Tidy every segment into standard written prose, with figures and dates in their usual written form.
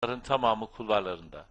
Bunların tamamı kulvarlarında.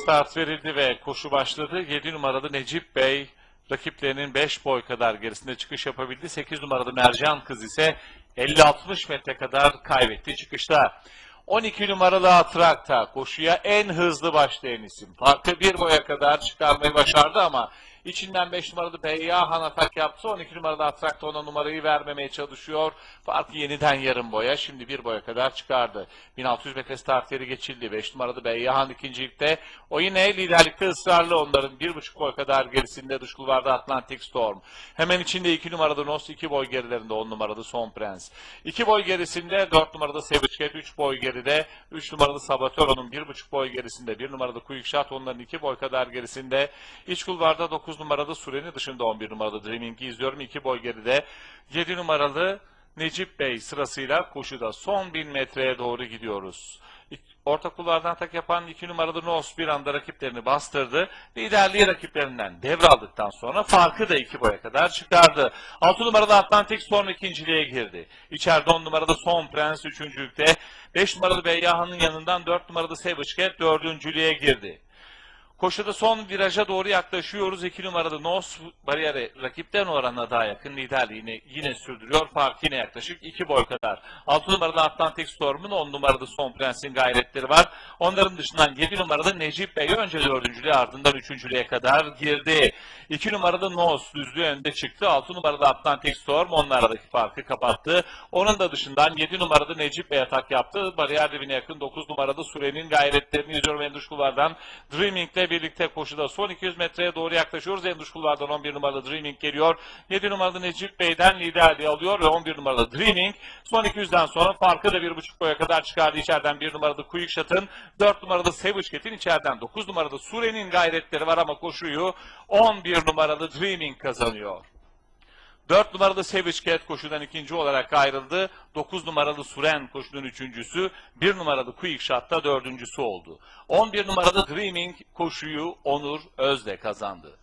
Start verildi ve koşu başladı. 7 numaralı Necip Bey rakiplerinin 5 boy kadar gerisinde çıkış yapabildi. 8 numaralı Mercan Kız ise 50-60 metre kadar kaybetti çıkışta. 12 numaralı Atrakta koşuya en hızlı başlayan isim. Farkı bir boya kadar çıkarmayı başardı ama içinden 5 numaralı Beyyahan atak yaptı. 12 numaralı Atrakta ona numarayı vermemeye çalışıyor. Farkı yeniden yarım boya. Şimdi bir boya kadar çıkardı. 1600 metre start yeri geçildi. 5 numaralı Beyyahan ikincilikte. O yine liderlikte ısrarlı, onların 1,5 boy kadar gerisinde dış kulvarda Atlantic Storm. Hemen içinde 2 numaralı Nos, 2 boy gerilerinde 10 numaralı Son Prens. 2 boy gerisinde 4 numaralı Savage Cat, 3 boy geride 3 numaralı Saboteur, onun 1,5 boy gerisinde 1 numaralı Quick Shot, onların 2 boy kadar gerisinde. İç kulvarda 9 numaralı Sureni, dışında 11 numaralı Dreaming'i izliyorum. 2 boy geride 7 numaralı Necip Bey sırasıyla koşuda son 1000 metreye doğru gidiyoruz. Orta kulvardan tak yapan 2 numaralı Nos bir anda rakiplerini bastırdı. Liderliği rakiplerinden devraldıktan sonra farkı da 2 boya kadar çıkardı. 6 numaralı Atlantic Storm ikinciliğe girdi. İçeride 10 numaralı Son Prens üçüncülükte. 5 numaralı Beyyahan'ın yanından 4 numaralı Savage Cat dördüncülüğe girdi. Koşuda son viraja doğru yaklaşıyoruz. 2 numaralı Nos bariyere rakipten oranına daha yakın liderliğini yine sürdürüyor. Fark yine yaklaşık 2 boy kadar. 6 numaralı Atlantic Storm'un, 10 numaralı Son Prens'in gayretleri var. Onların dışından 7 numaralı Necip Bey önce dördüncülüğe, ardından üçüncülüğe kadar girdi. 2 numaralı Nos düzlüğü önde çıktı. 6 numaralı Atlantic Storm onun aradaki farkı kapattı. Onun da dışından 7 numaralı Necip Bey atak yaptı. Bariyer dibine yakın 9 numaralı Süren'in gayretlerini izliyorum. En dış kulvardan Dreaming'le birlikte koşuda son 200 metreye doğru yaklaşıyoruz. En dış kulvardan 11 numaralı Dreaming geliyor. 7 numaralı Necip Bey'den liderliği alıyor ve 11 numaralı Dreaming son 200'den sonra farkı da 1,5 boya kadar çıkardı. İçeriden 1 numaralı Quick Shot'ın, 4 numaralı Savage Cat'in, içeriden 9 numaralı Sure'nin gayretleri var ama koşuyu 11 numaralı Dreaming kazanıyor. 4 numaralı Savage Cat koşudan ikinci olarak ayrıldı. 9 numaralı Suren koşunun üçüncüsü. 1 numaralı Quick Shot da dördüncüsü oldu. 11 numaralı Dreaming koşuyu Onur Özde kazandı.